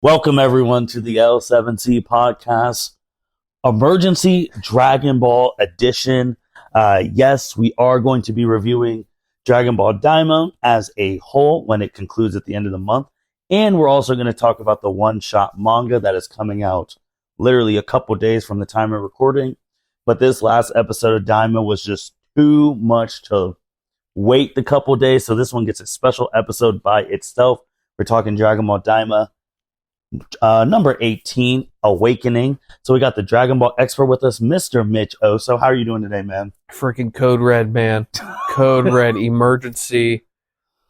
Welcome everyone to the L7C podcast, emergency Dragon Ball edition. Yes, we are going to be reviewing Dragon Ball Daima as a whole when it concludes at the end of the month. And we're also going to talk about the one-shot manga that is coming out literally a couple days from the time of recording. But this last episode of Daima was just too much to wait the couple days. So this one gets a special episode by itself. We're talking Dragon Ball Daima. Number 18, Awakening. So we got the Dragon Ball expert with us, Mr. Mitch OSSO. How are you doing today, man? Freaking Code Red, man. Code Red, emergency.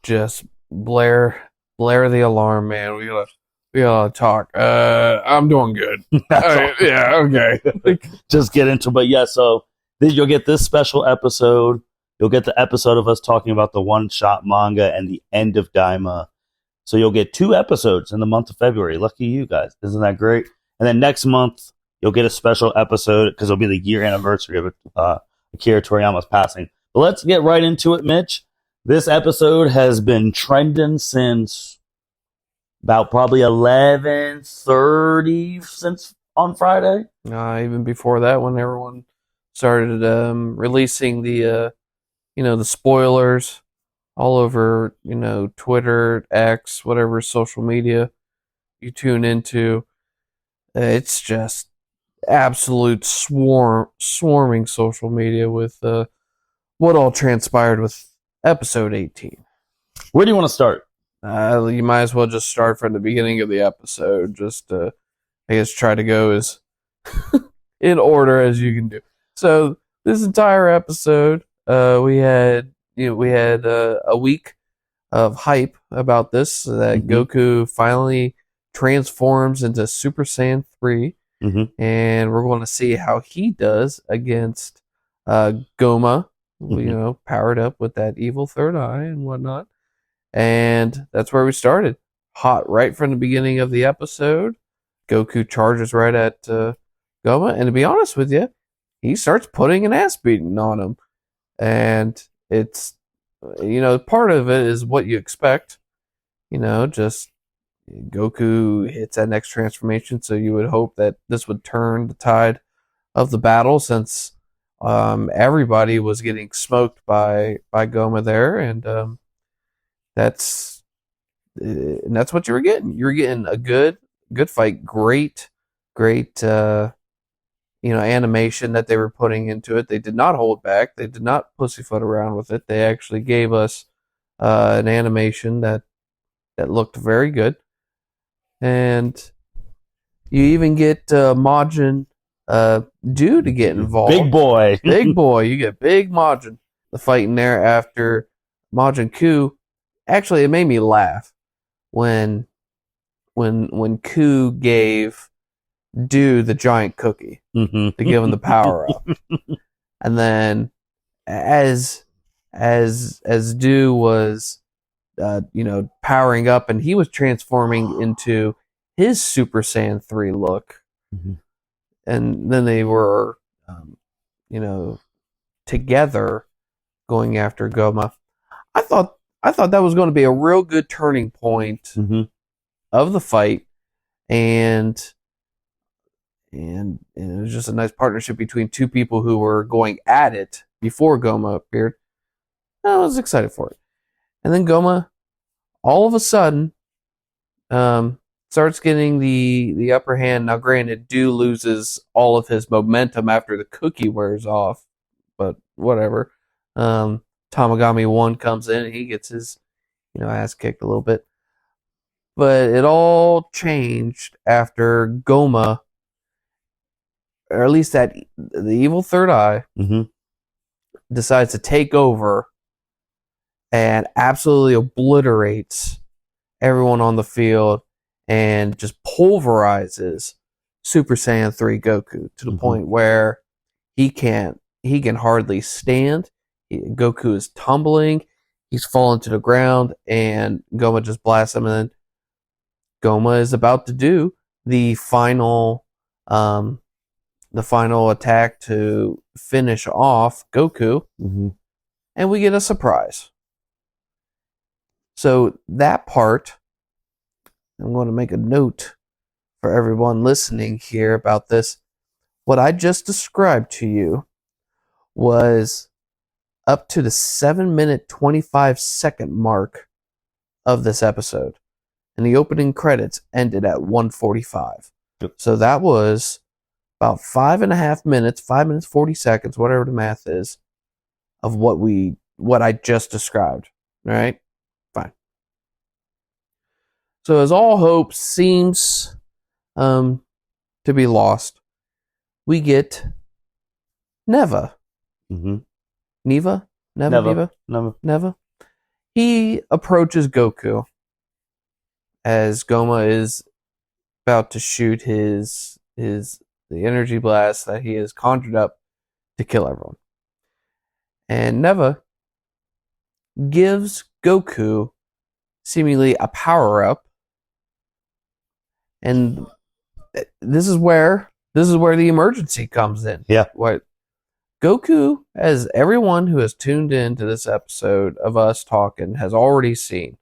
Just blare the alarm, man. We gotta talk. I'm doing good. Yeah, okay. Just get into it. But yeah, so you'll get this special episode. You'll get the episode of us talking about the one-shot manga and the end of Daima. So you'll get 2 episodes in the month of February. Lucky you guys. Isn't that great? And then next month, you'll get a special episode because it'll be the year anniversary of Akira Toriyama's passing. But let's get right into it, Mitch. This episode has been trending since about probably 11:30 since on Friday. Even before that, when everyone started releasing the spoilers all over, Twitter, X, whatever social media you tune into. It's just absolute swarming social media with what all transpired with episode 18. Where do you want to start? You might as well just start from the beginning of the episode. Just, I guess, try to go as in order as you can do. So this entire episode, we had a week of hype about this, that Goku finally transforms into Super Saiyan 3, and we're going to see how he does against Goma, powered up with that evil third eye and whatnot. And that's where we started. Hot right from the beginning of the episode. Goku charges right at Goma, and to be honest with you, he starts putting an ass beating on him. And it's, part of it is what you expect. Just Goku hits that next transformation, so you would hope that this would turn the tide of the battle, since everybody was getting smoked by Goma there, and that's what you were getting. You were getting a good fight, great animation that they were putting into it. They did not hold back. They did not pussyfoot around with it. They actually gave us an animation that looked very good. And you even get Majin Do to get involved. Big boy. Big boy. You get Big Majin. The fight in there after Majin Ku. Actually, it made me laugh when Ku gave Do the giant cookie to give him the power up. And then as Do was powering up, and he was transforming into his Super Saiyan 3 look, and then they were together going after Goma. I thought that was going to be a real good turning point of the fight, and it was just a nice partnership between two people who were going at it before Goma appeared. I was excited for it. And then Goma, all of a sudden, starts getting the upper hand. Now, granted, Do loses all of his momentum after the cookie wears off, but whatever. Tamagami 1 comes in, and he gets his ass kicked a little bit. But it all changed after Goma, or at least the evil third eye, decides to take over and absolutely obliterates everyone on the field and just pulverizes Super Saiyan 3 Goku to the point where he can hardly stand. Goku is tumbling. He's fallen to the ground, and Goma just blasts him, and then Goma is about to do the final attack to finish off Goku, and we get a surprise. So that part, I'm going to make a note for everyone listening here about this. What I just described to you was up to the 7-minute 25-second mark of this episode. And the opening credits ended at 1:45. Yep. So that was about 5.5 minutes, 5 minutes 40 seconds, whatever the math is, of what I just described. All right? Fine. So as all hope seems to be lost, we get Neva. Mm-hmm. Neva? Neva? He approaches Goku as Goma is about to shoot the energy blast that he has conjured up to kill everyone. And Neva gives Goku seemingly a power-up. And this is where the emergency comes in. Yeah. What Goku, as everyone who has tuned in to this episode of us talking has already seen,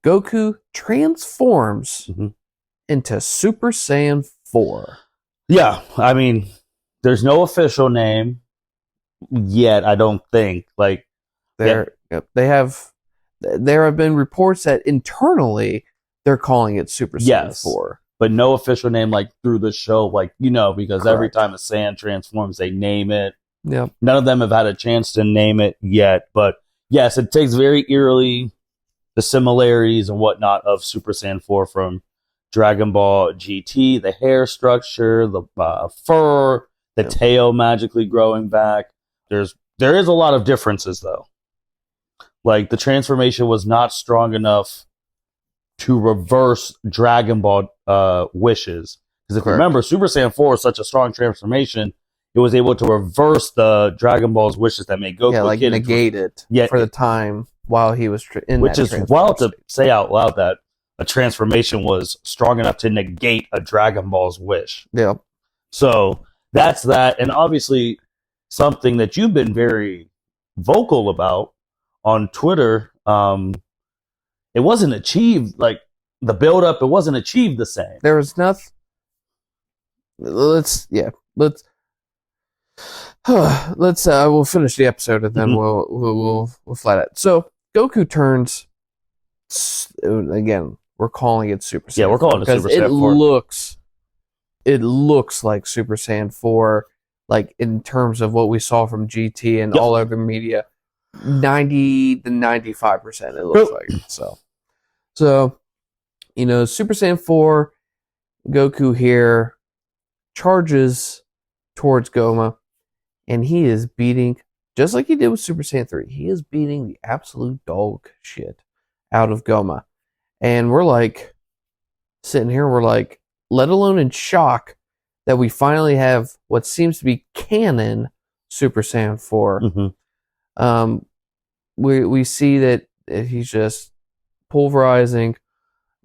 Goku transforms into Super Saiyan 4. Yeah, I mean, there's no official name yet, I don't think. Like, there have been reports that internally they're calling it Super Saiyan 4. But no official name, like, through the show, like, because Correct. every time a Saiyan transforms, they name it. Yep. None of them have had a chance to name it yet. But, yes, it takes very eerily the similarities and whatnot of Super Saiyan 4 from Dragon Ball GT, the hair structure, the fur, the tail magically growing back. There is a lot of differences, though. Like, the transformation was not strong enough to reverse Dragon Ball wishes. Because if you remember, Super Saiyan 4 is such a strong transformation, it was able to reverse the Dragon Ball's wishes that made Goku negate it for the time while he was in which is wild to say out loud, that a transformation was strong enough to negate a Dragon Ball's wish. Yeah. So that's that. And obviously something that you've been very vocal about on Twitter, it wasn't achieved, like the build up, it wasn't achieved the same. There was nothing. We'll finish the episode and then we'll flat it. So Goku turns, again, we're calling it Super Saiyan 4. Yeah, we're calling it Super Saiyan 4. It looks like Super Saiyan 4, like in terms of what we saw from GT and all other media. 90 to 95% it looks like. So Super Saiyan 4, Goku here charges towards Goma, and he is beating, just like he did with Super Saiyan 3, he is beating the absolute dog shit out of Goma. And we're like, sitting here, we're like, let alone in shock that we finally have what seems to be canon Super Saiyan 4. We see that he's just pulverizing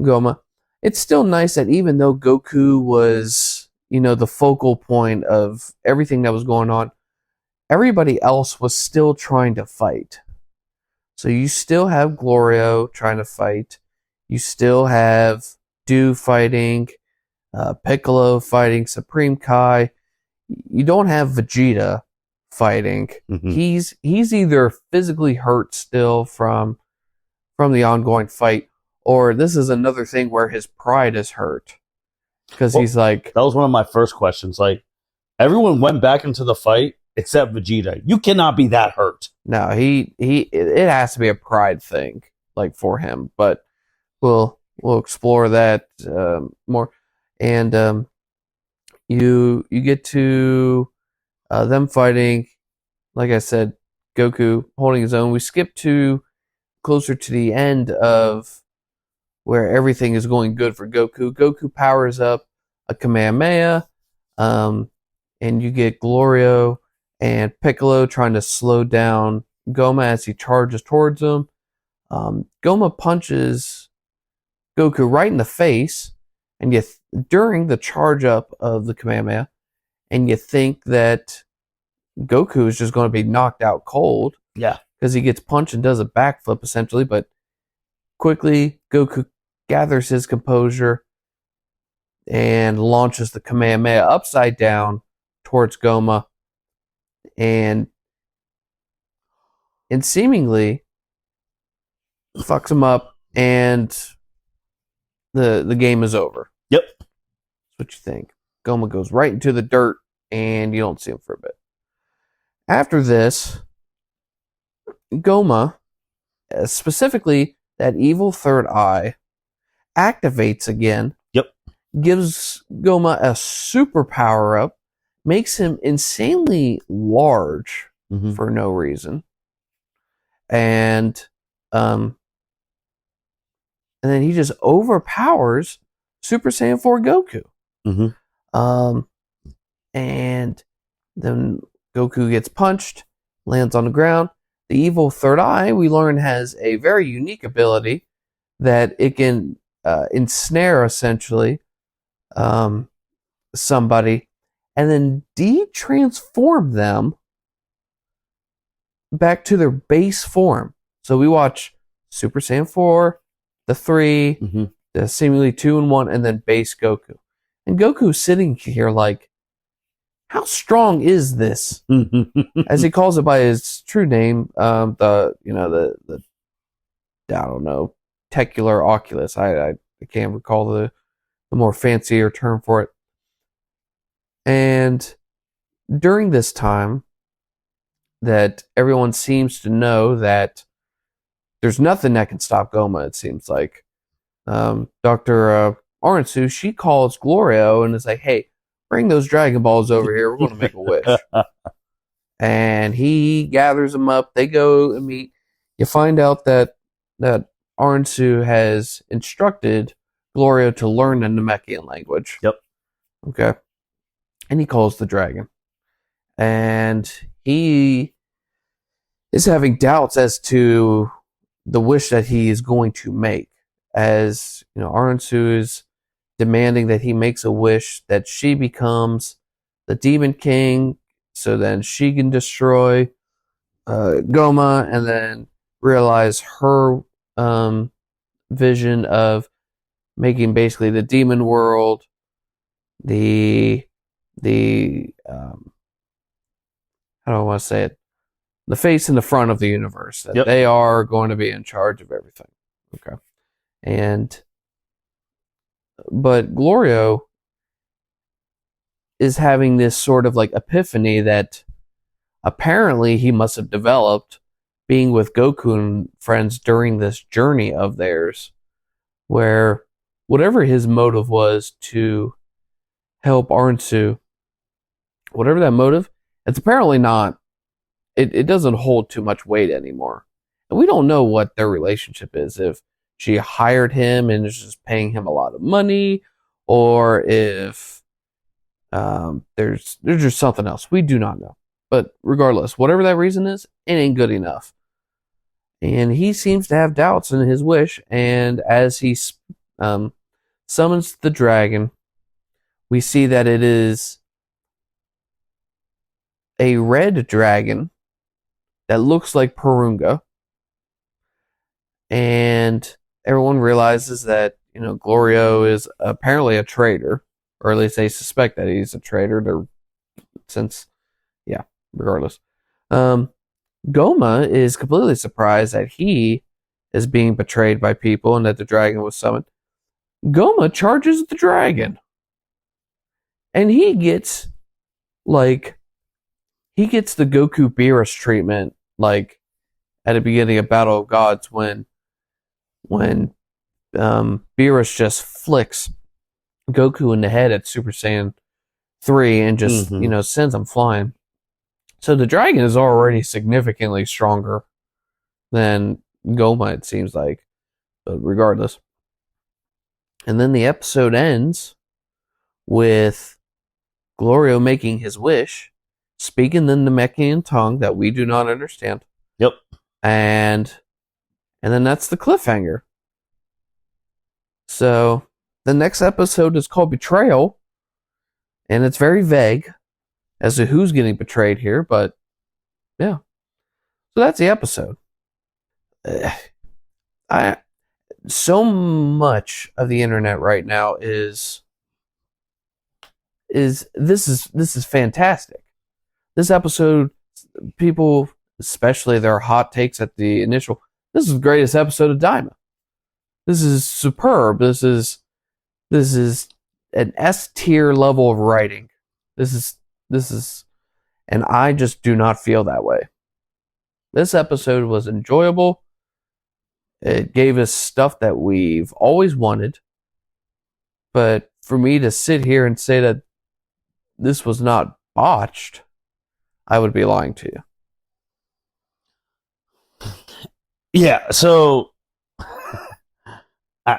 Goma. It's still nice that even though Goku was, the focal point of everything that was going on, everybody else was still trying to fight. So you still have Glorio trying to fight. You still have Do fighting, Piccolo fighting, Supreme Kai. You don't have Vegeta fighting. He's either physically hurt still from the ongoing fight, or this is another thing where his pride is hurt. Because he's like... That was one of my first questions. Like, everyone went back into the fight except Vegeta. You cannot be that hurt. No, it has to be a pride thing, like, for him. But we'll explore that more. And you get to them fighting. Like I said, Goku holding his own. We skip to closer to the end of where everything is going good for Goku. Goku powers up a Kamehameha, and you get Glorio and Piccolo trying to slow down Goma as he charges towards him. Goma punches Goku right in the face, and during the charge up of the Kamehameha, and you think that Goku is just going to be knocked out cold. Yeah. Because he gets punched and does a backflip, essentially. But quickly, Goku gathers his composure, and launches the Kamehameha upside down towards Goma, and seemingly fucks him up, and the game is over. Yep. That's what you think. Goma goes right into the dirt, and you don't see him for a bit. After this, Goma, specifically that evil third eye, activates again. Yep. Gives Goma a super power up, makes him insanely large for no reason, and then he just overpowers Super Saiyan 4 Goku. And then Goku gets punched, lands on the ground. The evil third eye, we learn, has a very unique ability that it can ensnare, essentially, somebody, and then de-transform them back to their base form. So we watch Super Saiyan 4, the 3, the seemingly 2 and 1, and then base Goku. And Goku's sitting here like, how strong is this? As he calls it by his true name, the I don't know, Tecular Oculus. I can't recall the more fancier term for it. And during this time, that everyone seems to know that there's nothing that can stop Goma, it seems like. Dr. Aransu, she calls Glorio and is like, hey, bring those Dragon Balls over here. We're going to make a wish. And he gathers them up. They go and meet. You find out that Aransu has instructed Glorio to learn the Namekian language. Yep. Okay. And he calls the dragon. And he is having doubts as to the wish that he is going to make. As Aransu is demanding that he makes a wish that she becomes the Demon King, so then she can destroy Goma, and then realize her vision of making basically the demon world the how do I want to say it? The face and the front of the universe. That they are going to be in charge of everything. Okay. But Glorio is having this sort of like epiphany that apparently he must have developed being with Goku and friends during this journey of theirs, where whatever his motive was to help Aransu, whatever that motive, it's apparently not, it doesn't hold too much weight anymore. And we don't know what their relationship is, if she hired him and is just paying him a lot of money, or if there's just something else. We do not know. But regardless, whatever that reason is, it ain't good enough. And he seems to have doubts in his wish, and as he summons the dragon, we see that it is a red dragon that looks like Purunga. And everyone realizes that, Glorio is apparently a traitor, or at least they suspect that he's a traitor. Regardless. Goma is completely surprised that he is being betrayed by people and that the dragon was summoned. Goma charges the dragon. And he gets the Goku Beerus treatment, like at the beginning of Battle of Gods when Beerus just flicks Goku in the head at Super Saiyan 3 and just, sends him flying. So the dragon is already significantly stronger than Goma, it seems like. But regardless. And then the episode ends with Glorio making his wish, speaking the Namekian tongue that we do not understand. Yep. And then that's the cliffhanger. So the next episode is called Betrayal, and it's very vague as to who's getting betrayed here, but yeah. So that's the episode. So much of the internet right now is is this is fantastic. This episode, people, especially their hot takes at the initial, this is the greatest episode of Daima. This is superb. This is an S tier level of writing. This is, and I just do not feel that way. This episode was enjoyable. It gave us stuff that we've always wanted. But for me to sit here and say that this was not botched, I would be lying to you. Yeah, so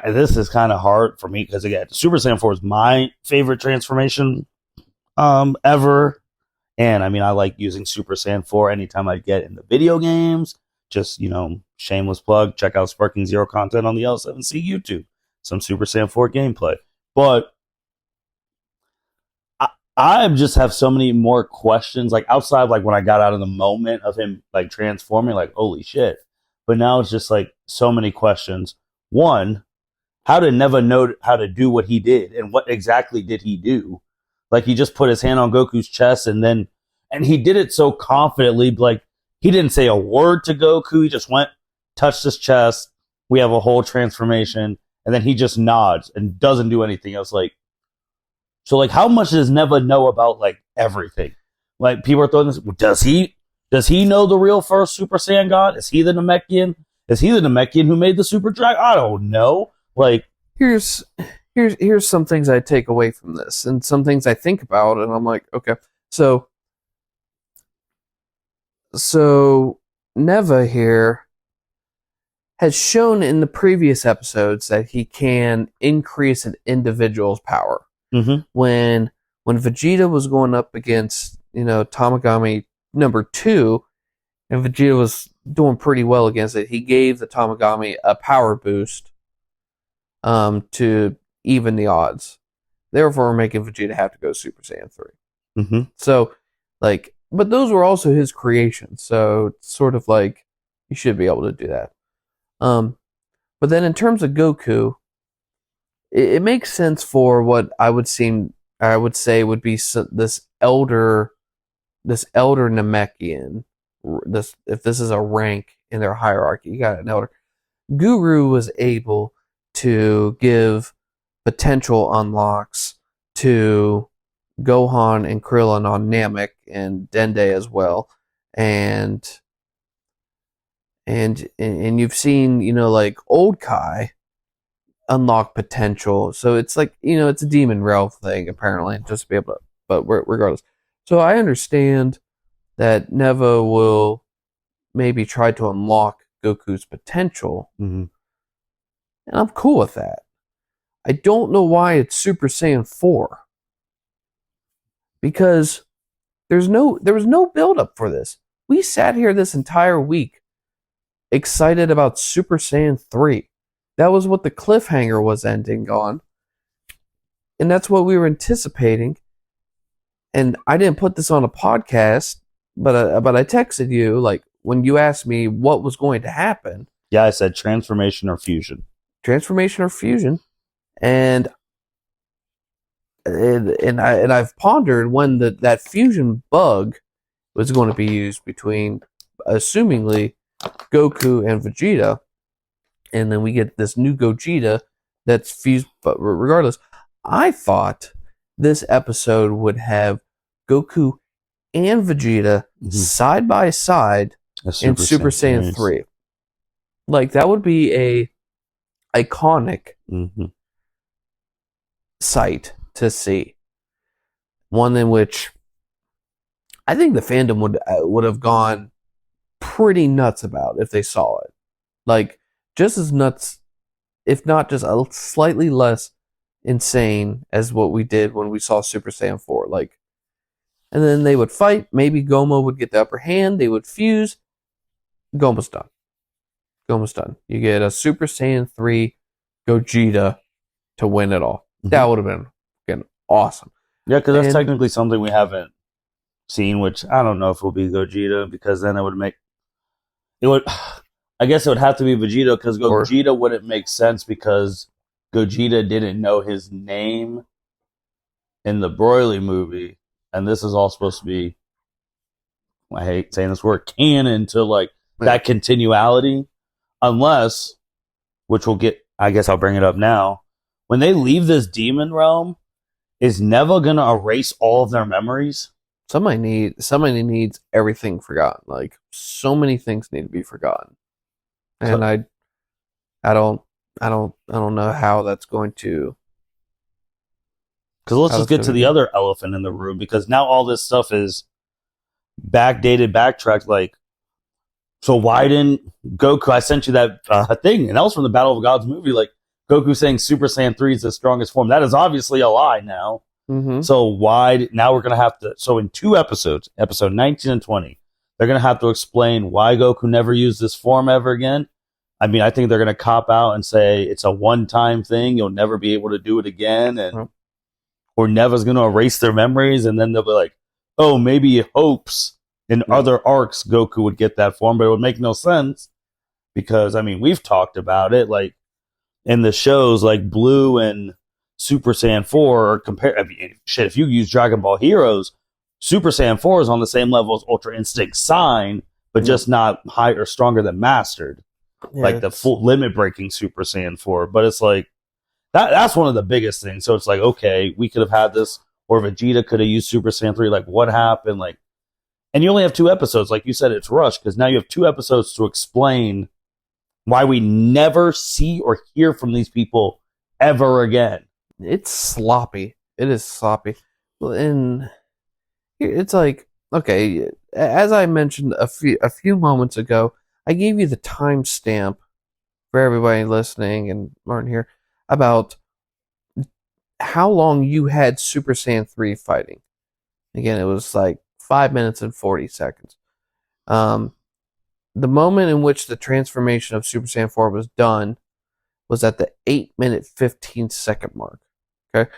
this is kind of hard for me because, again, Super Saiyan 4 is my favorite transformation ever. And, I mean, I like using Super Saiyan 4 anytime I get in the video games. Just, shameless plug, check out Sparking Zero content on the L7C YouTube. Some Super Saiyan 4 gameplay. But I just have so many more questions, like outside, like when I got out of the moment of him like transforming, like holy shit. But now it's just like so many questions. One, how did Neva know how to do what he did, and what exactly did he do? Like he just put his hand on Goku's chest, and he did it so confidently, like he didn't say a word to Goku. He just went, touched his chest. We have a whole transformation, and then he just nods and doesn't do anything else. So, how much does Neva know about, like, everything? Like, people are throwing this. Does he know the real first Super Saiyan God? Is he the Namekian? Is he the Namekian who made the Super Dragon? I don't know. Like, here's some things I take away from this, and some things I think about, and I'm like, okay, so Neva here has shown in the previous episodes that he can increase an individual's power. Mm-hmm. When Vegeta was going up against, Tamagami number 2, and Vegeta was doing pretty well against it, he gave the Tamagami a power boost to even the odds. Therefore, making Vegeta have to go Super Saiyan 3. Mm-hmm. So, but those were also his creations, so it's sort of like you should be able to do that. But then in terms of Goku, it makes sense for what I would say would be this elder Namekian. If this is a rank in their hierarchy, you got an elder. Guru was able to give potential unlocks to Gohan and Krillin on Namek and Dende as well, and you've seen like old Kai unlock potential. So it's like, it's a demon realm thing, apparently, just to be able to, but regardless. So I understand that Neva will maybe try to unlock Goku's potential. Mm-hmm. And I'm cool with that. I don't know why it's Super Saiyan 4. Because there was no build up for this. We sat here this entire week excited about Super Saiyan 3. That was what the cliffhanger was ending on. And that's what we were anticipating. And I didn't put this on a podcast, but I texted you, like, when you asked me what was going to happen. Yeah, I said transformation or fusion. Transformation or fusion. And I've pondered when that fusion bug was going to be used between, assumingly, Goku and Vegeta. And then we get this new Gogeta that's fused. But regardless, I thought this episode would have Goku and Vegeta side by side in Super Saiyan 3. Like, that would be a iconic sight to see. One in which I think the fandom would have gone pretty nuts about if they saw it. Like, just as nuts, if not just a slightly less insane as what we did when we saw Super Saiyan 4. Like, and then they would fight. Maybe Goma would get the upper hand. They would fuse. Goma's done. Goma's done. You get a Super Saiyan 3 Gogeta to win it all. Mm-hmm. That would have been awesome. Yeah, because that's technically something we haven't seen, which I don't know if it will be Gogeta, because then I guess it would have to be Vegeta, because Gogeta wouldn't make sense because Gogeta didn't know his name in the Broly movie, and this is all supposed to be, I hate saying this word, canon to like that continuality, unless, which we'll get, I guess I'll bring it up now, when they leave this demon realm, is Neva going to erase all of their memories? Somebody needs everything forgotten. Like, so many things need to be forgotten. And I don't know how that's going to. Because let's just get to the other elephant in the room, because now all this stuff is backdated, backtracked. Like, so why didn't Goku? I sent you that thing, and that was from the Battle of the Gods movie. Like, Goku saying Super Saiyan 3 is the strongest form. That is obviously a lie now. Mm-hmm. So why now we're gonna have to? So in 2 episodes, episode 19 and 20, they're gonna have to explain why Goku never used this form ever again. I mean, I think they're gonna cop out and say it's a one-time thing. You'll never be able to do it again, and or Neva's gonna erase their memories, and then they'll be like, "Oh, maybe he hopes in other arcs Goku would get that form," but it would make no sense because I mean we've talked about it, like in the shows like Blue and Super Saiyan 4 are compared. I mean, shit, if you use Dragon Ball Heroes, Super Saiyan 4 is on the same level as Ultra Instinct Sign, but just not higher or stronger than Mastered. Yeah, like the full limit breaking Super Saiyan 4. But it's like that's one of the biggest things. So it's like, okay, we could have had this, or Vegeta could have used Super Saiyan 3. Like, what happened? Like, and you only have 2 episodes. Like you said, it's rushed because now you have 2 episodes to explain why we never see or hear from these people ever again. It's sloppy. It is sloppy. And it's like, okay, as I mentioned a few moments ago, I gave you the timestamp for everybody listening and aren't here about how long you had Super Saiyan 3 fighting. Again, it was like 5 minutes and 40 seconds. The moment in which the transformation of Super Saiyan 4 was done was at the 8-minute 15-second mark. Okay,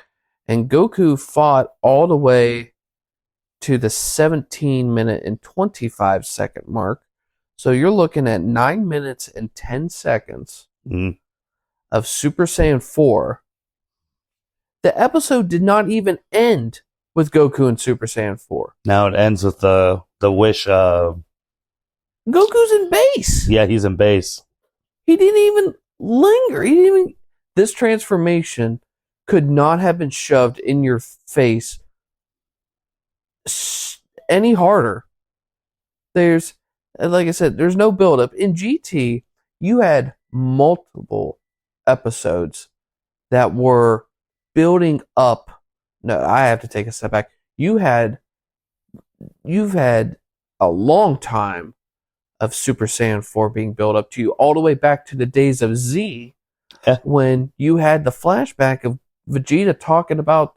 and Goku fought all the way to the 17-minute and 25-second mark. So you're looking at 9 minutes and 10 seconds of Super Saiyan 4. The episode did not even end with Goku and Super Saiyan 4. Now it ends with the wish of Goku's in base. Yeah, he's in base. He didn't even linger. This transformation could not have been shoved in your face any harder. There's, like I said, there's no buildup. In GT, you had multiple episodes that were building up. No, I have to take a step back. You've had a long time of Super Saiyan 4 being built up to you, all the way back to the days of Z, when you had the flashback of Vegeta talking about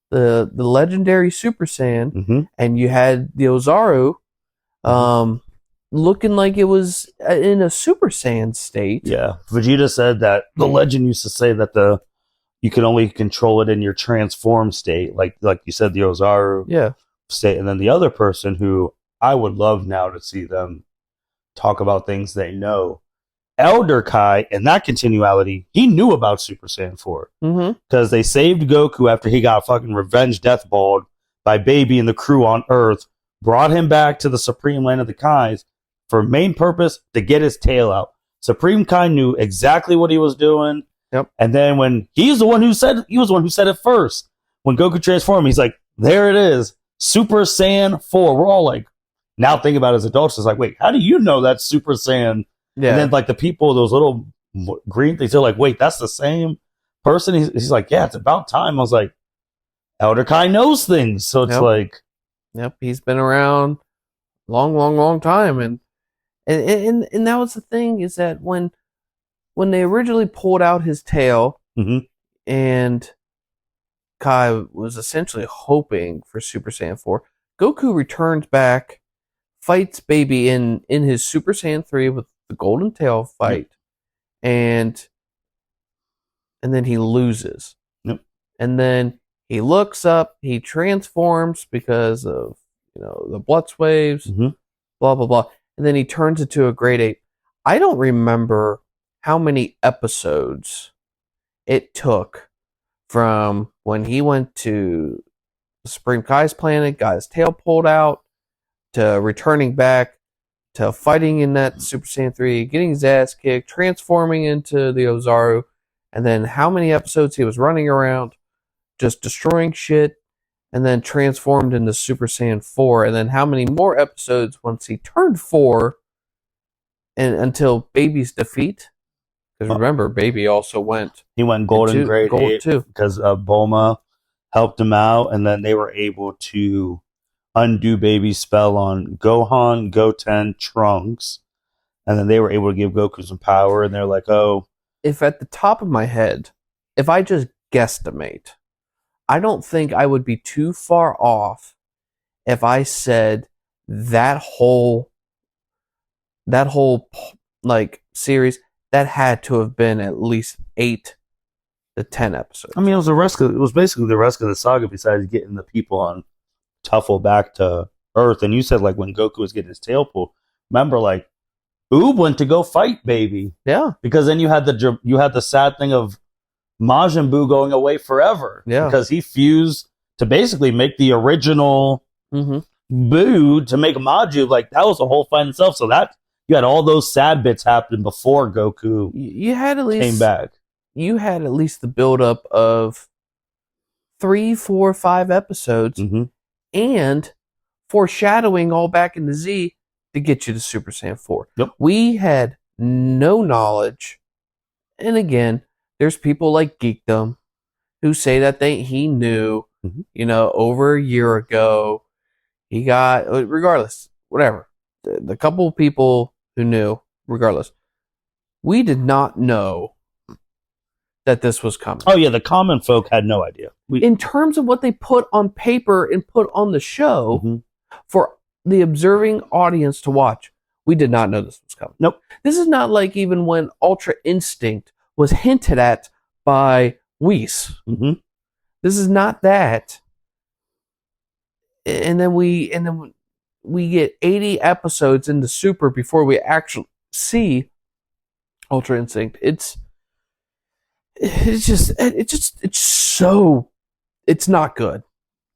the legendary Super Saiyan, and you had the Ozaru looking like it was in a Super Saiyan state. Yeah, Vegeta said that the legend used to say that you can only control it in your transform state, like you said, the Ozaru state, and then the other person who I would love now to see them talk about things they know. Elder Kai, in that continuality, he knew about Super Saiyan 4. Because they saved Goku after he got fucking revenge deathballed by Baby and the crew on Earth, brought him back to the Supreme Land of the Kais for main purpose to get his tail out. Supreme Kai knew exactly what he was doing. Yep. And then when he was the one who said it first. When Goku transformed, he's like, there it is, Super Saiyan 4. We're all like, now thinking about it as adults, it's like, wait, how do you know that's Super Saiyan? Yeah. And then like the people, those little green things, they're like, wait, that's the same person? He's like, yeah, it's about time. I was like, Elder Kai knows things. So it's like, he's been around long time. And that was the thing, is that when they originally pulled out his tail and Kai was essentially hoping for Super Saiyan 4, Goku returns back, fights Baby in his Super Saiyan 3 with the golden tail fight, and then he loses. And then he looks up, he transforms because of the Blutz waves, blah blah blah, and then he turns into a Great Ape. I don't remember how many episodes it took from when he went to Supreme Kai's planet, got his tail pulled out, to returning back, to fighting in that Super Saiyan 3, getting his ass kicked, transforming into the Ozaru, and then how many episodes he was running around, just destroying shit, and then transformed into Super Saiyan 4, and then how many more episodes once he turned 4, and until Baby's defeat. Because remember, Baby also went... He went Golden Grade 8 too. Because Bulma helped him out, and then they were able to undo Baby's spell on Gohan, Goten, Trunks, and then they were able to give Goku some power, and they're like, oh... If at the top of my head, if I just guesstimate, I don't think I would be too far off if I said that whole like series, that had to have been at least 8 to 10 episodes. I mean, it was basically the rest of the saga besides getting the people on Tuffle back to Earth. And you said, like, when Goku was getting his tail pulled, remember, like, Oob went to go fight Baby. Yeah. Because then you had the sad thing of Majin Buu going away forever. Yeah. Because he fused to basically make the original Buu to make Maju. Like, that was a whole fight in itself. So that you had all those sad bits happen before Goku you had at least came back. You had at least the buildup of 3, 4, 5 episodes and foreshadowing all back into Z to get you to Super Saiyan 4. Yep. We had no knowledge. And again, there's people like Geekdom who say that he knew, over a year ago. He got, regardless, whatever. The couple of people who knew, regardless, we did not know that this was coming. Oh, yeah, the common folk had no idea. In terms of what they put on paper and put on the show for the observing audience to watch, we did not know this was coming. Nope. This is not like even when Ultra Instinct was hinted at by Whis. This is not that. And then we get 80 episodes into Super before we actually see Ultra Instinct. It's not good.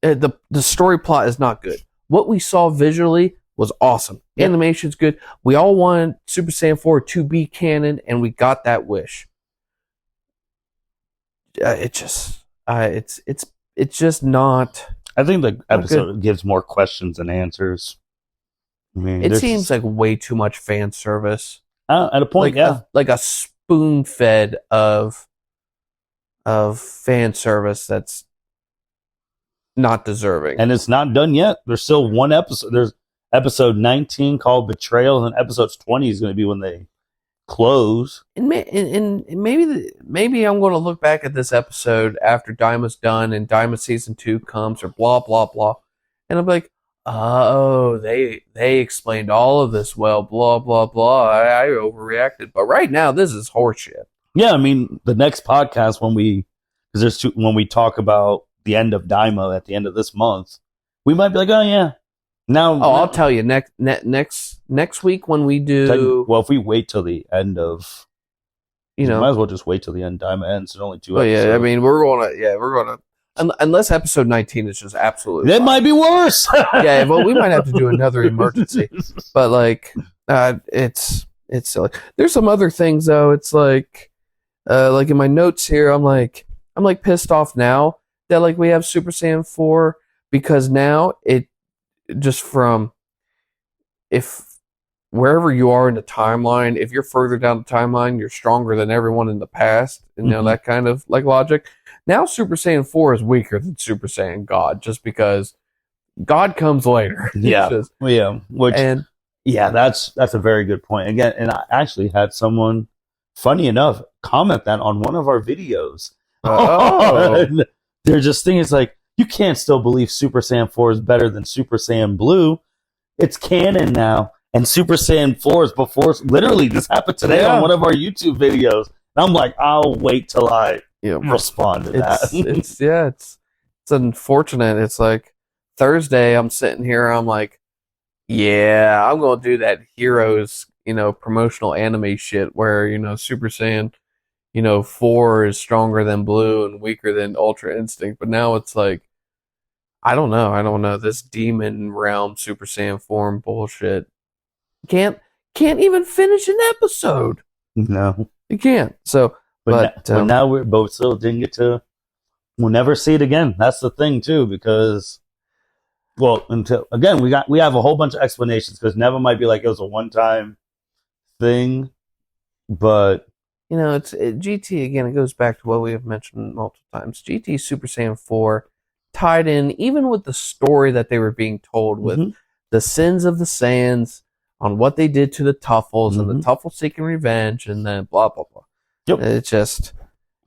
The story plot is not good. What we saw visually was awesome. Yep. Animation's good. We all wanted Super Saiyan 4 to be canon, and we got that wish. It's just not. I think the episode gives more questions than answers. I mean, it seems like way too much fan service. At a point, like a spoon fed of fan service that's not deserving. And it's not done yet. There's still one episode. There's episode 19 called Betrayal, and episode 20 is going to be when they close. And maybe I'm going to look back at this episode after Daima's done and Daima season 2 comes, or blah blah blah, and I'm like, oh, they explained all of this well, blah blah blah. I overreacted, but right now this is horseshit. Yeah, I mean, the next podcast when we talk about the end of Daima at the end of this month, we might be like, oh yeah. I'll tell you next week when we do. Well, if we wait till the end of, might as well just wait till the end. Daima ends. There's only 2 episodes. Yeah, I mean, we're gonna. Unless episode 19 is just absolutely. That might be worse. Yeah, well, we might have to do another emergency. But like, it's silly. There's some other things though. It's like in my notes here, I'm like pissed off now that like we have Super Saiyan 4 because now it just from if wherever you are in the timeline, if you're further down the timeline, you're stronger than everyone in the past, and that kind of like logic. Now Super Saiyan 4 is weaker than Super Saiyan God just because God comes later. Yeah. Just, that's a very good point. Again, and I actually had someone, funny enough, comment that on one of our videos. They're just thinking, it's like, you can't still believe Super Saiyan 4 is better than Super Saiyan Blue. It's canon now. And Super Saiyan 4 is before, literally, this happened today on one of our YouTube videos. And I'm like, I'll wait till I respond to that. It's unfortunate. It's like Thursday, I'm sitting here, I'm like, yeah, I'm going to do that Heroes, promotional anime shit where, Super Saiyan 4 is stronger than Blue and weaker than Ultra Instinct. But now it's like, I don't know. This demon realm Super Saiyan form bullshit can't even finish an episode. No, You can't. So, but now we're both still didn't get to. We'll never see it again. That's the thing too, because until again we have a whole bunch of explanations because Neva might be like it was a one-time thing, but it's GT again. It goes back to what we have mentioned multiple times. GT Super Saiyan 4 tied in even with the story that they were being told with the sins of the Saiyans on what they did to the Tuffles and the Tuffle seeking revenge and then blah blah blah. Yep. It's just,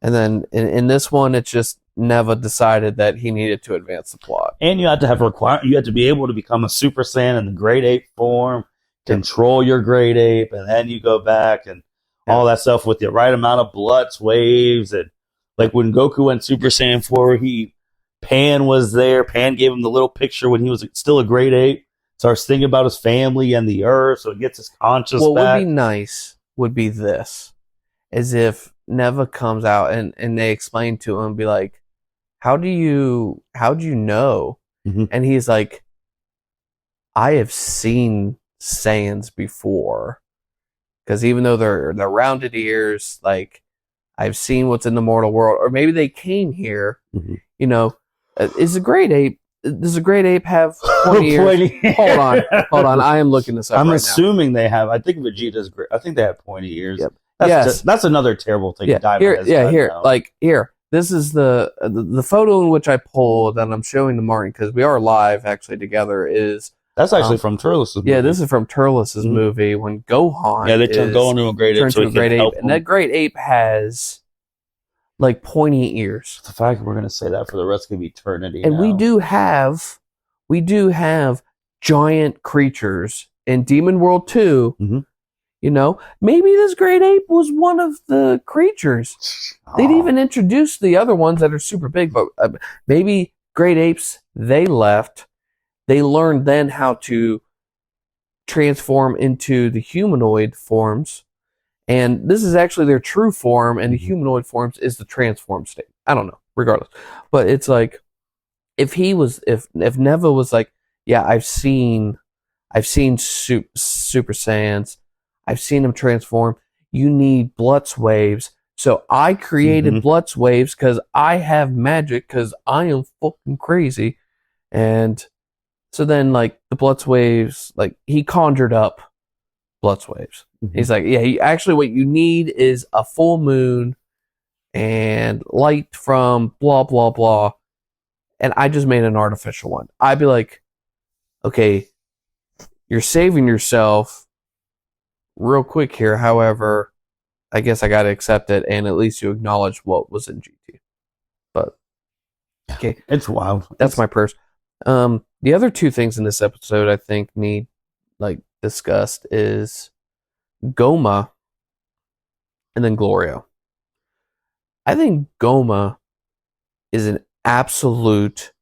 and then in this one, it's just Neva decided that he needed to advance the plot. And you had to have you had to be able to become a Super Saiyan in the Great Ape form, control your Great Ape, and then you go back and all that stuff with the right amount of Blutz waves. And like when Goku went Super Saiyan 4, Pan was there. Pan gave him the little picture when he was still a Great Ape. Starts thinking about his family and the Earth, so he gets his conscious back. What would be nice would be this, as if Neva comes out and they explain to him, be like, how'd you know? And he's like, I have seen Saiyans before. Because even though they're rounded ears, like, I've seen what's in the mortal world. Or maybe they came here, does a great ape have 20 ears? Hold on. I am looking this up I'm right assuming they have. I think Vegeta's great. I think they have pointy ears. Yep. That's another terrible thing. Yeah, here. This is the photo in which I pulled, and I'm showing to Martin because we are live actually together. That's actually from Turles' movie. Yeah, this is from Turles' movie when Gohan. Yeah, they turned Gohan into a great ape. And that great ape has like pointy ears. The fact we're gonna say that for the rest of eternity. And we do have giant creatures in Demon World 2. Maybe this great ape was one of the creatures. They'd even introduced the other ones that are super big, but maybe great apes, they left. They learned then how to transform into the humanoid forms. And this is actually their true form, and the humanoid forms is the transform state. I don't know, regardless. But it's like, if Neva was like, yeah, I've seen Super Saiyans, I've seen them transform. You need Blutz waves. So I created Blutz waves because I have magic because I am fucking crazy. And so then, like, the Blutz waves, like, he conjured up Blutz waves. He's like, yeah, actually what you need is a full moon and light from blah, blah, blah. And I just made an artificial one. I'd be like, okay, you're saving yourself real quick here. However, I guess I got to accept it, and at least you acknowledge what was in GT. But, okay. It's wild. That's my purse. The other two things in this episode I think need, like, discussed is Goma and then Glorio. I think Goma is an absolute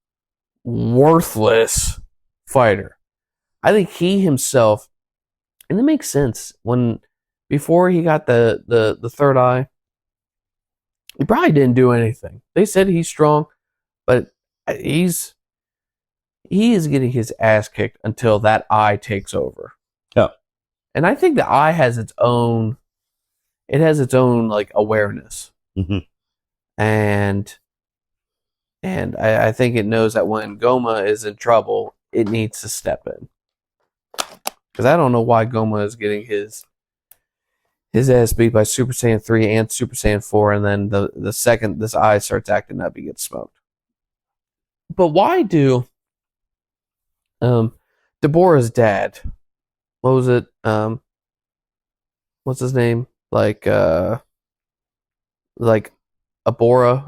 worthless fighter. I think he himself, and it makes sense, before he got the third eye, he probably didn't do anything. They said he's strong, but he is getting his ass kicked until that eye takes over. Yeah. And I think the eye has its own like awareness. And I think it knows that when Goma is in trouble, it needs to step in. Because I don't know why Goma is getting his ass beat by Super Saiyan 3 and Super Saiyan 4, and then the second this eye starts acting up, he gets smoked. But why do Deborah's dad, what was it? What's his name? Like Abora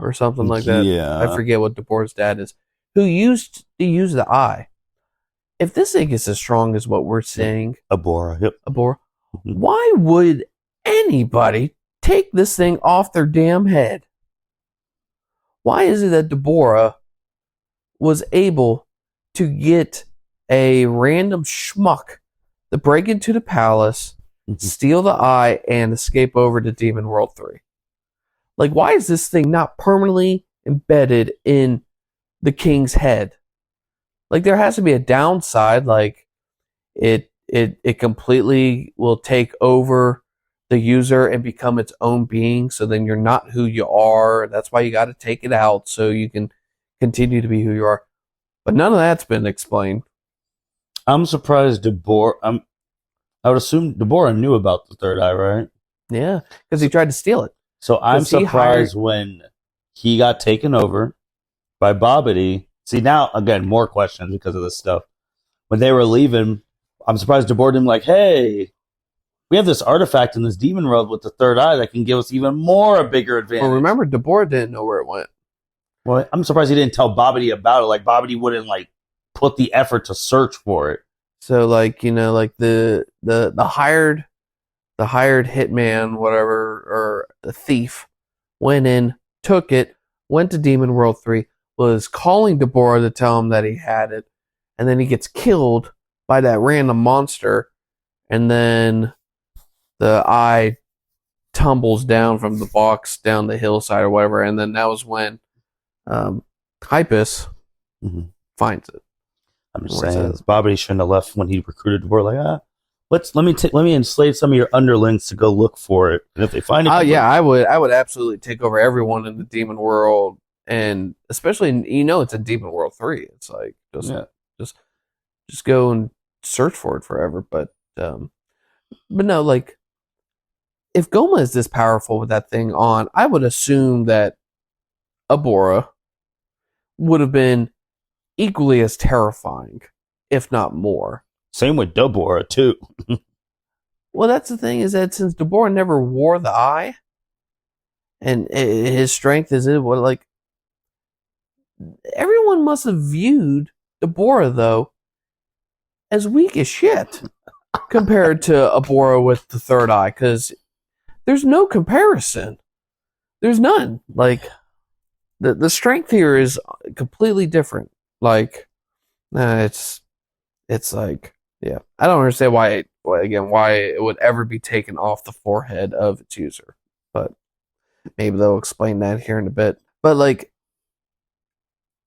or something like that. Yeah. I forget what Deborah's dad is. Who used to use the eye. If this thing is as strong as what we're saying, Abora, yep. Abora, why would anybody take this thing off their damn head? Why is it that Deborah was able to get a random schmuck to break into the palace, steal the eye, and escape over to Demon World 3? Like, why is this thing not permanently embedded in the king's head? like there has to be a downside. Like it completely will take over the user and become its own being. So then you're not who you are. That's why you got to take it out so you can continue to be who you are. But none of that's been explained. I'm surprised Deborah. I would assume Deborah knew about the third eye, right? Yeah, because he tried to steal it. So I'm surprised when he got taken over by Bobbity. See, now, again, more questions because of this stuff. When they were leaving, I'm surprised Deborah didn't like, hey, we have this artifact in this demon world with the third eye that can give us even more a bigger advantage. Well, remember, Deborah didn't know where it went. Well, I'm surprised he didn't tell Bobbity about it. Like, Bobbity wouldn't, like, put the effort to search for it. So, like, you know, like the hired hitman, whatever, or the thief, went in, took it, went to Demon World 3, was calling Deborah to tell him that he had it, and then he gets killed by that random monster, and then the eye tumbles down from the box down the hillside or whatever, and then that was when Hypus finds it. I'm just saying, Bobbity shouldn't have left when he recruited Deborah. Like, let me enslave some of your underlings to go look for it, and if they find it, I would absolutely take over everyone in the Demon World, and especially it's a Demon World 3. It's like just go and search for it forever. But no, like if Goma is this powerful with that thing on, I would assume that Abora would have been equally as terrifying, if not more. Same with Deborah, too. Well, that's the thing, is that since Deborah never wore the eye, and his strength is in what, like, everyone must have viewed Deborah, though, as weak as shit compared to Abora with the third eye, because there's no comparison. There's none. Like, the strength here is completely different. Like, it's like, yeah, I don't understand why it would ever be taken off the forehead of its user, but maybe they'll explain that here in a bit. But like,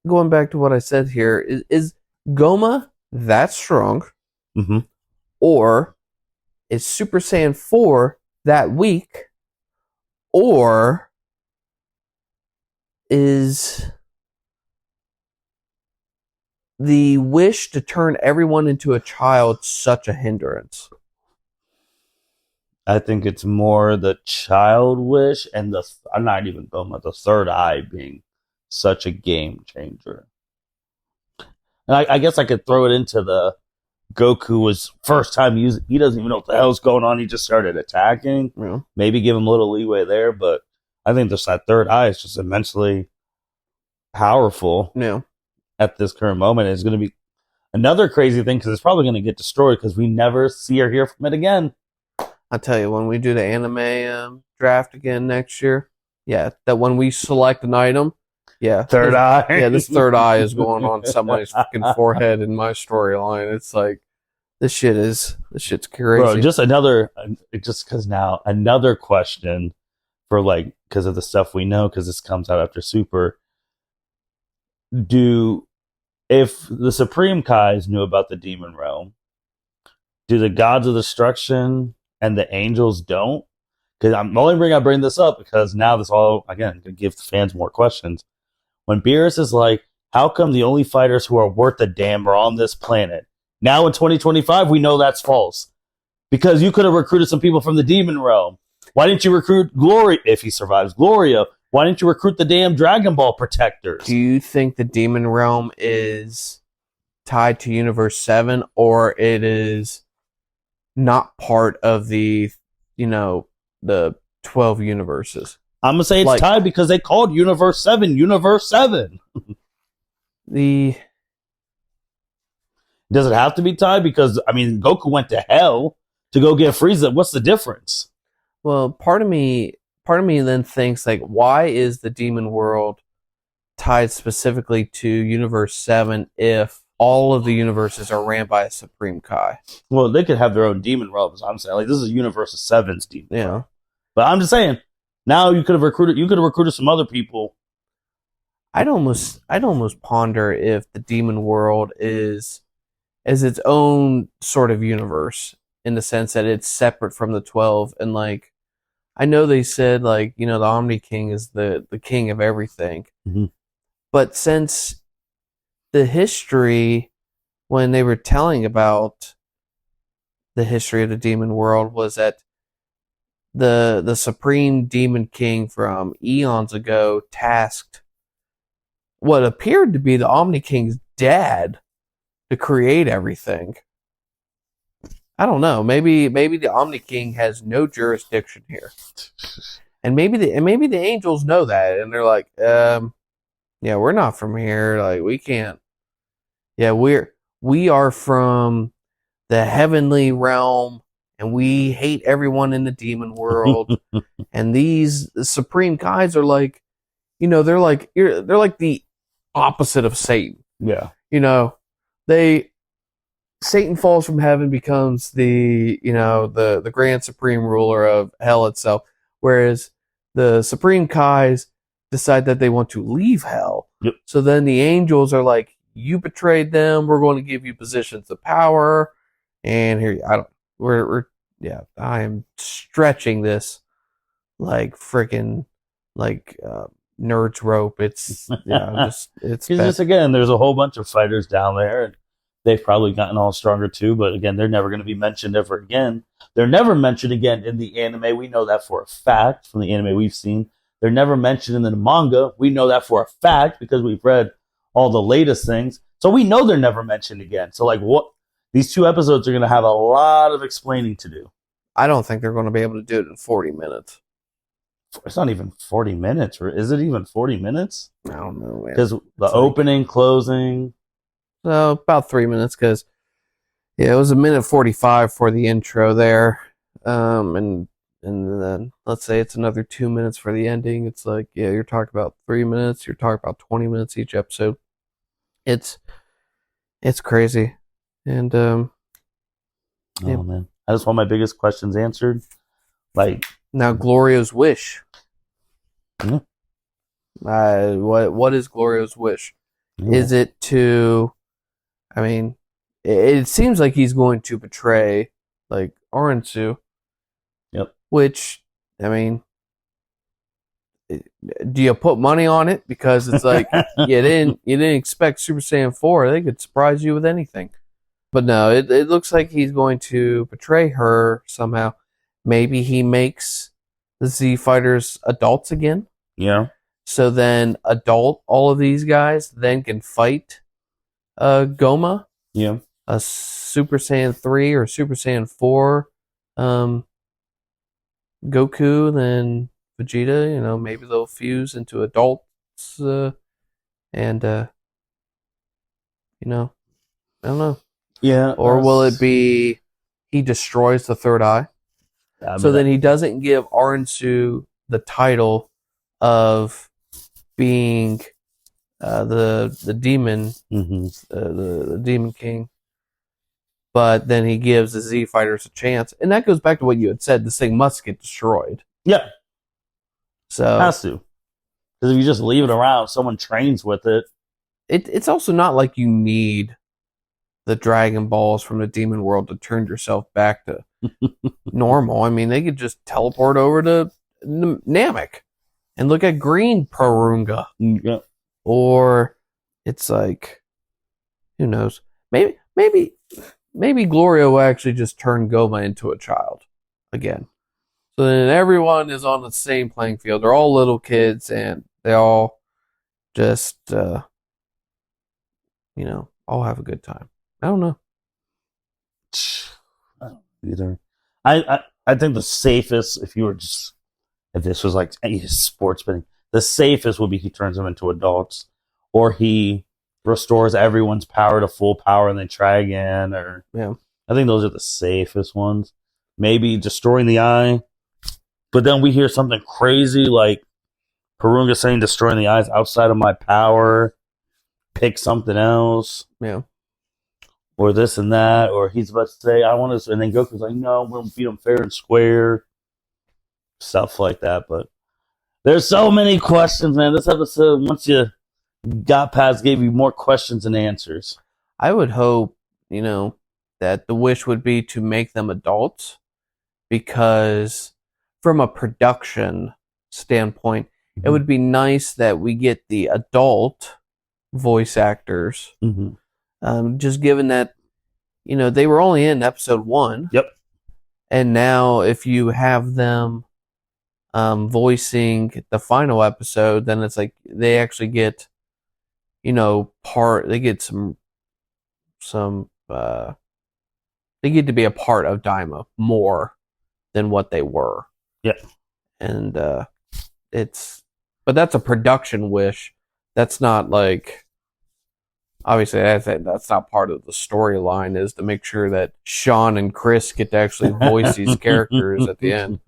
going back to what I said here, is Goma that strong, or is Super Saiyan 4 that weak, or is the wish to turn everyone into a child such a hindrance? I think it's more the child wish and I'm not even going with the third eye being such a game changer. And I guess I could throw it into the Goku was first time using. He doesn't even know what the hell's going on. He just started attacking. Yeah. Maybe give him a little leeway there, but I think just that third eye is just immensely powerful. Yeah. At this current moment, it's going to be another crazy thing because it's probably going to get destroyed because we never see or hear from it again. I'll tell you, when we do the anime draft again next year, yeah, that when we select an item, yeah, third eye, yeah, this third eye is going on somebody's fucking forehead in my storyline. It's like this shit's crazy, bro. Just because now another question for like because of the stuff we know because this comes out after Super. If the Supreme Kais knew about the Demon Realm, do the Gods of Destruction and the Angels don't? Because I'm only I bring this up because now this all, again, going to give the fans more questions. When Beerus is like, how come the only fighters who are worth a damn are on this planet? Now in 2025, we know that's false. Because you could have recruited some people from the Demon Realm. Why didn't you recruit Gloria, if he survives Gloria? Why didn't you recruit the damn Dragon Ball protectors? Do you think the Demon Realm is tied to Universe 7, or it is not part of the 12 universes? I'm going to say it's tied because they called Universe 7 Universe 7. Does it have to be tied? Because, I mean, Goku went to hell to go get Frieza. What's the difference? Well, part of me then thinks, like, why is the Demon World tied specifically to Universe 7 if all of the universes are ran by a Supreme Kai? Well, they could have their own Demon Realms. I'm saying, like, this is Universe 7's Demon Realm. But I'm just saying, now you could have recruited some other people. I'd almost ponder if the demon world is its own sort of universe in the sense that it's separate from the 12. And like, I know they said like, the Omni King is the king of everything. Mm-hmm. But since the history, when they were telling about the history of the demon world, was that the supreme demon king from eons ago tasked what appeared to be the Omni King's dad to create everything. I don't know. Maybe the Omni King has no jurisdiction here, and maybe the angels know that, and they're like, yeah, we're not from here. Like, we can't. Yeah, we are from the heavenly realm, and we hate everyone in the demon world. And these supreme guys are like, they're like the opposite of Satan. Yeah. Satan falls from heaven, becomes the grand supreme ruler of hell itself, whereas the supreme Kais decide that they want to leave hell. Yep. So then the angels are like, you betrayed them, we're going to give you positions of power, and here I am stretching this like freaking nerd's rope. It's just again, there's a whole bunch of fighters down there, and they've probably gotten all stronger too. But again, they're never going to be mentioned ever again. They're never mentioned again in the anime. We know that for a fact from the anime we've seen. They're never mentioned in the manga. We know that for a fact because we've read all the latest things. So we know they're never mentioned again. So like, what? These 2 episodes are going to have a lot of explaining to do. I don't think they're going to be able to do it in 40 minutes. It's not even 40 minutes. Or is it even 40 minutes? I don't know. Because the opening, closing. So about 3 minutes, because it was 1:45 for the intro there, and then let's say it's another 2 minutes for the ending. It's like, yeah, you're talking about 3 minutes. You're talking about 20 minutes each episode. It's crazy, and oh man, I just want my biggest questions answered. Like now, Glorio's wish. Yeah. What is Glorio's wish? Yeah. Is it to? I mean, it seems like he's going to betray like Aransu. Yep. Which, I mean, do you put money on it? Because it's like you didn't expect Super Saiyan 4. They could surprise you with anything. But no, it looks like he's going to betray her somehow. Maybe he makes the Z Fighters adults again. Yeah. So then all of these guys then can fight Goma. Yeah. A Super Saiyan 3 or Super Saiyan 4 Goku, then Vegeta, maybe they'll fuse into adults, and I don't know. Yeah. Or will it be he destroys the third eye? So then he doesn't give Aransu the title of being the demon, the demon king, but then he gives the Z Fighters a chance, and that goes back to what you had said. This thing must get destroyed. Yeah. So it has to, because if you just leave it around, someone trains with it. It's also not like you need the Dragon Balls from the demon world to turn yourself back to normal. I mean, they could just teleport over to Namek and look at Green Porunga. Yeah. Or it's like, who knows? Maybe Gloria will actually just turn Goma into a child again. So then everyone is on the same playing field. They're all little kids, and they all just, all have a good time. I don't know. I don't either. I think the safest, if this was like any sports betting, the safest would be he turns them into adults, or he restores everyone's power to full power and then try again. Or yeah, I think those are the safest ones. Maybe destroying the eye, but then we hear something crazy like Porunga saying destroying the eyes outside of my power. Pick something else. Yeah. Or this and that, or he's about to say, I want to, and then Goku's like, no, we're going to beat him fair and square. Stuff like that. But there's so many questions, man. This episode, once you got past, gave you more questions than answers. I would hope, that the wish would be to make them adults, because from a production standpoint, it would be nice that we get the adult voice actors. Just given that, they were only in episode 1. Yep. And now if you have them voicing the final episode, then it's like they actually get, they get they get to be a part of Daima more than what they were. Yeah. And but that's a production wish. That's not like, obviously that's not part of the storyline, is to make sure that Sean and Chris get to actually voice these characters at the end.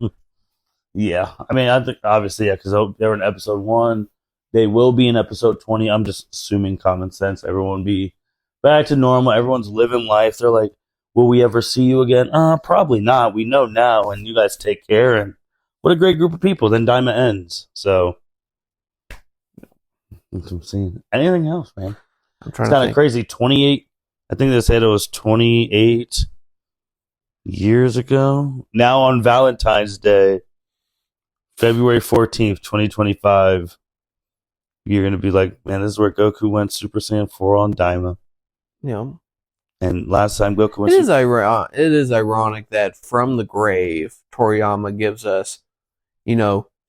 Yeah. I mean, I think obviously, yeah, because they were in episode 1. They will be in episode 20. I'm just assuming common sense. Everyone will be back to normal. Everyone's living life. They're like, will we ever see you again? Probably not. We know now, and you guys take care. And what a great group of people. Then Daima ends. So, I'm seeing anything else, man. I'm trying it's kind of crazy. 28. I think they said it was 28 years ago. Now on Valentine's Day, February 14th, 2025, you're going to be like, man, this is where Goku went Super Saiyan 4 on Daima. Yeah. And last time Goku went It is ironic that from the grave, Toriyama gives us,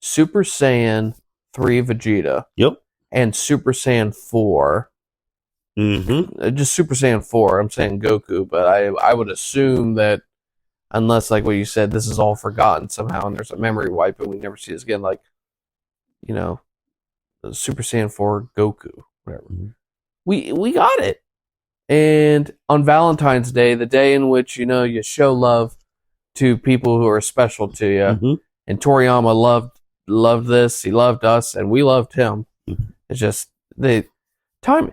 Super Saiyan 3 Vegeta. Yep. And Super Saiyan 4. Just Super Saiyan 4. I'm saying Goku, but I would assume that, unless, like what you said, this is all forgotten somehow and there's a memory wipe and we never see this again, like, Super Saiyan 4 Goku, whatever. We got it. And on Valentine's Day, the day in which, you show love to people who are special to you, and Toriyama loved this, he loved us, and we loved him. It's just the time.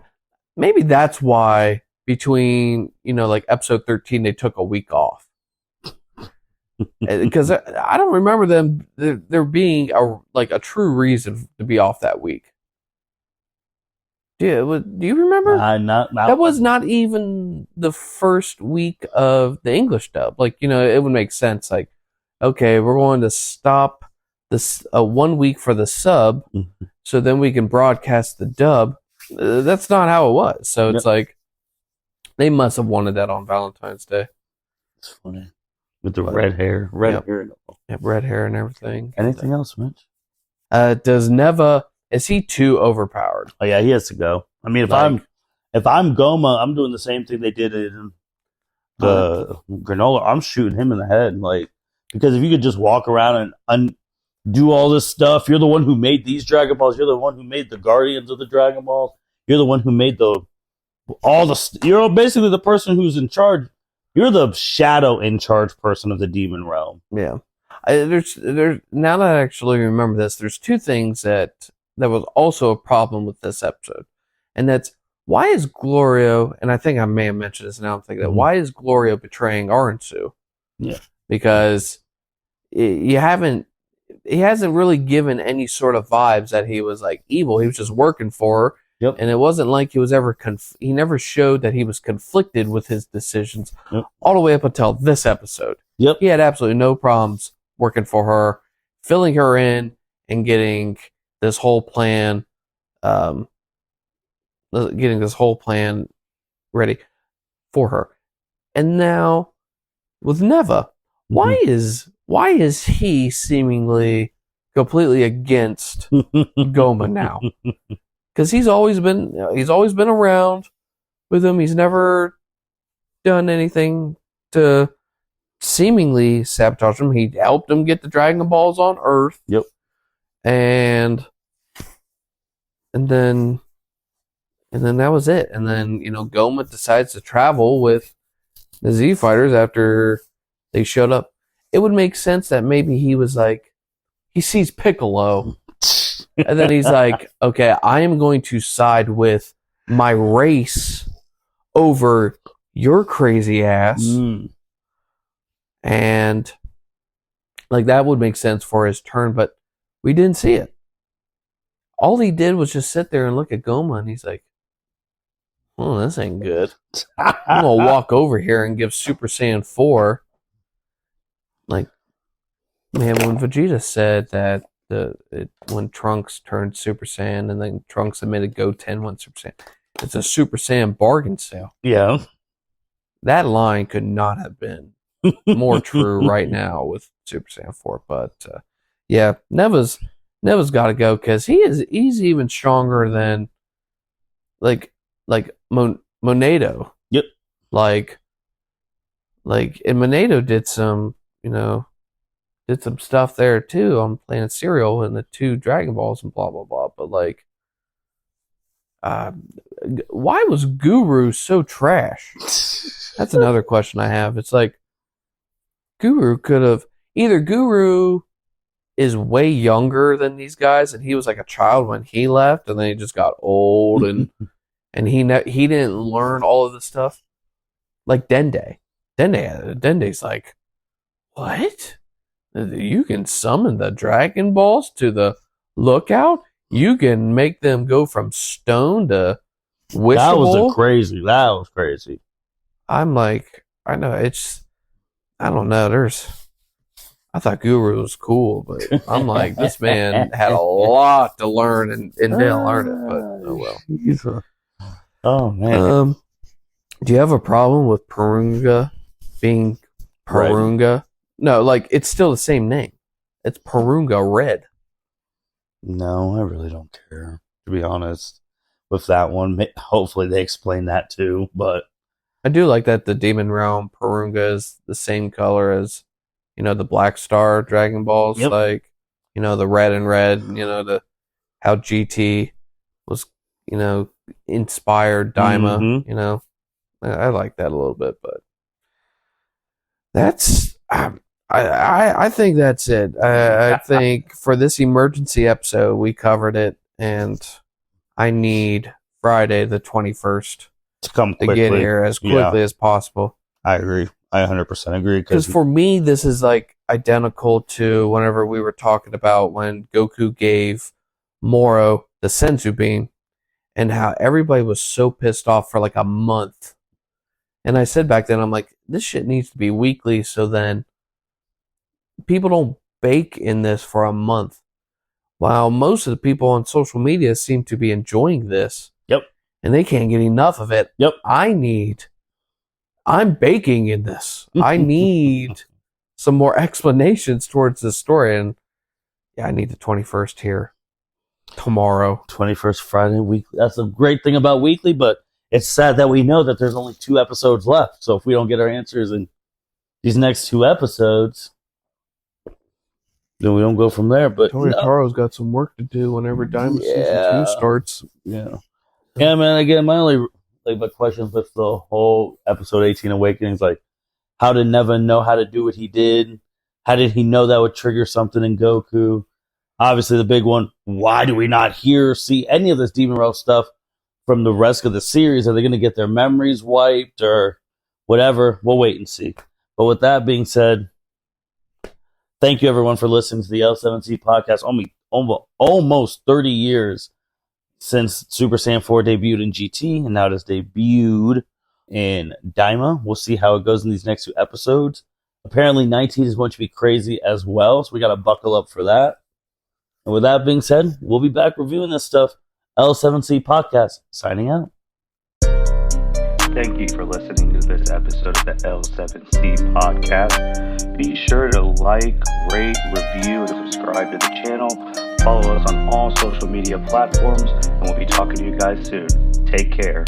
Maybe that's why between, like episode 13, they took a week off. Because I don't remember there being a true reason to be off that week. Do you remember? That was not even the first week of the English dub. Like, it would make sense. Like, okay, we're going to stop this 1 week for the sub, so then we can broadcast the dub. That's not how it was. So it's like they must have wanted that on Valentine's Day. It's funny. With the red hair. Red hair and everything. Anything else, Mitch? Does Neva, is he too overpowered? Oh yeah, he has to go. I mean, if I'm Goma, I'm doing the same thing they did in the Granola. I'm shooting him in the head, because if you could just walk around and do all this stuff, you're the one who made these Dragon Balls. You're the one who made the Guardians of the Dragon Balls. You're the one who made you're basically the person who's in charge. You're the shadow in charge person of the demon realm. Yeah. There's now that I actually remember this, there's two things that was also a problem with this episode. And that's, why is Glorio, and I think I may have mentioned this now, I'm thinking that, why is Glorio betraying Aransu? Yeah. Because he hasn't really given any sort of vibes that he was evil. He was just working for her. Yep. And it wasn't like he was ever he never showed that he was conflicted with his decisions all the way up until this episode. Yep. He had absolutely no problems working for her, filling her in, and getting this whole plan ready for her. And now with Neva, why is he seemingly completely against Goma now? Because he's always been around with him. He's never done anything to seemingly sabotage him. He helped him get the Dragon Balls on Earth. Yep. And then that was it. And then, Goma decides to travel with the Z Fighters after they showed up. It would make sense that maybe he was he sees Piccolo, and then he's like, okay, I am going to side with my race over your crazy ass. And that would make sense for his turn, but we didn't see it. all he did was just sit there and look at Goma, and he's like, "Oh, this ain't good. I'm gonna walk over here and give Super Saiyan 4." Like, man, when Vegeta said that when Trunks turned Super Saiyan and then Trunks admitted Goten went Super Saiyan, it's a Super Saiyan bargain sale. Yeah. That line could not have been more true right now with Super Saiyan 4. But yeah, Neva's got to go because he's even stronger than like Monato. Yep. Like, and Monato did some stuff there too on Planet Cereal and the 2 Dragon Balls and blah blah blah. But like, why was Guru so trash? That's another question I have. It's like, Guru could have either Guru is way younger than these guys, and he was like a child when he left, and then he just got old, and he didn't learn all of this stuff. Like Dende's like, what? You can summon the Dragon Balls to the lookout? You can make them go from stone to wishable? That was crazy. I'm like, I know, I don't know, I thought Guru was cool, but I'm like, this man had a lot to learn and didn't learn it, but oh well. Oh man. Do you have a problem with Purunga being Purunga? Red. No, like, it's still the same name. It's Purunga Red. No, I really don't care, to be honest, with that one. Hopefully they explain that too, but I do like that the Demon Realm Purunga is the same color as, the Black Star Dragon Balls. Yep. Like, the red and red, how GT was, inspired Daima, I like that a little bit, but that's, I think that's it. I think for this emergency episode, we covered it, and I need Friday the 21st to come quickly. To get here as quickly as possible. I agree. I 100% agree. Because for me, this is like identical to whenever we were talking about when Goku gave Moro the Senzu Bean and how everybody was so pissed off for like a month. And I said back then, I'm like, this shit needs to be weekly so then people don't bake in this for a month. While most of the people on social media seem to be enjoying this. Yep. And they can't get enough of it. Yep. I'm baking in this. I need some more explanations towards this story. And yeah, I need the 21st here tomorrow. 21st Friday weekly. That's a great thing about weekly, but it's sad that we know that there's only 2 episodes left. So if we don't get our answers in these next 2 episodes, then we don't go from there. But Tony Taro's got some work to do whenever Daima Season 2 starts. Yeah. Yeah, man, again, my only my questions with the whole episode 18 Awakenings, like, how did Neva know how to do what he did? How did he know that would trigger something in Goku? Obviously, the big one, why do we not see any of this Demon Realm stuff from the rest of the series? Are they going to get their memories wiped or whatever? We'll wait and see. But with that being said, thank you, everyone, for listening to the L7C podcast. Almost 30 years since Super Saiyan 4 debuted in GT, and now it has debuted in Daima. We'll see how it goes in these next 2 episodes. Apparently, 19 is going to be crazy as well, so we got to buckle up for that. And with that being said, we'll be back reviewing this stuff. L7C podcast, signing out. Thank you for listening to this episode of the L7C podcast. Be sure to like, rate, review, and subscribe to the channel. Follow us on all social media platforms, and we'll be talking to you guys soon. Take care.